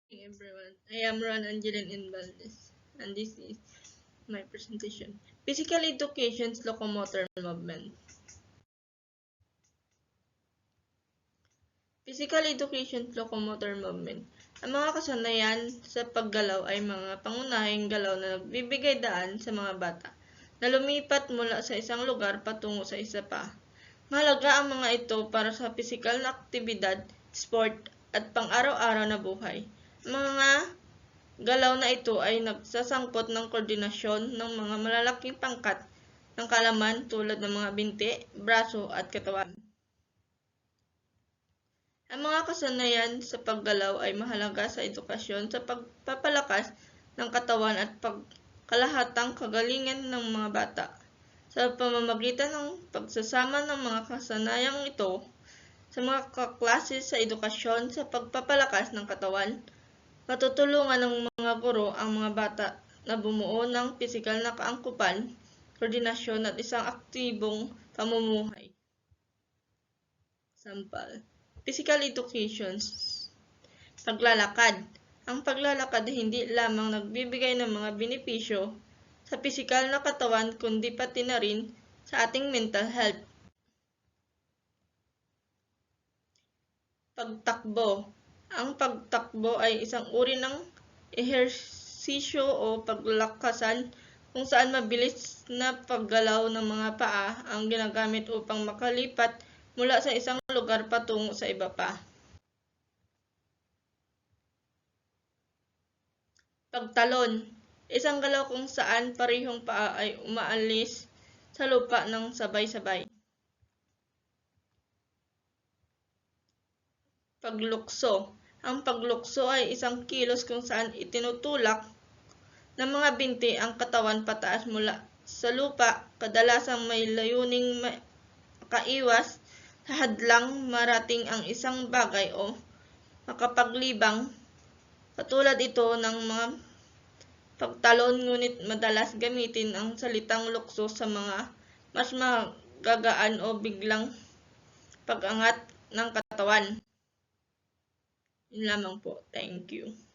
Hey everyone, I am Ron Angeline Invaldez, and this is my presentation. Physical Education's Locomotor Movement. Physical Education's Locomotor Movement. Ang mga kasanayan sa paggalaw ay mga pangunahing galaw na nagbibigay daan sa mga bata na lumipat mula sa isang lugar patungo sa isa pa. Mahalaga ang mga ito para sa pisikal na aktibidad, sport, at pang-araw-araw na buhay. Mga galaw na ito ay nagsasangkot ng koordinasyon ng mga malalaking pangkat ng kaalaman tulad ng mga binti, braso at katawan. Ang mga kasanayan sa paggalaw ay mahalaga sa edukasyon sa pagpapalakas ng katawan at pagkalahatang kagalingan ng mga bata. Sa pamamagitan ng pagsasama ng mga kasanayang ito sa mga kaklase sa edukasyon sa pagpapalakas ng katawan, matutulungan ng mga guro ang mga bata na bumuo ng pisikal na kaangkupan, koordinasyon at isang aktibong pamumuhay. Sampal. Physical education. Paglalakad. Ang paglalakad ay hindi lamang nagbibigay ng mga benepisyo sa pisikal na katawan kundi pati na rin sa ating mental health. Pagtakbo. Ang pagtakbo ay isang uri ng ehersisyo o paglakasan kung saan mabilis na paggalaw ng mga paa ang ginagamit upang makalipat mula sa isang lugar patungo sa iba pa. Pagtalon. Isang galaw kung saan parehong paa ay umaalis sa lupa ng sabay-sabay. Paglukso. Ang paglukso ay isang kilos kung saan itinutulak ng mga binti ang katawan pataas mula sa lupa, kadalasang may layuning makaiwas sa hadlang marating ang isang bagay o makapaglibang. Katulad ito ng mga pagtalon, ngunit madalas gamitin ang salitang lukso sa mga mas magagaan o biglang pag-angat ng katawan. Yun lamang po. Thank you.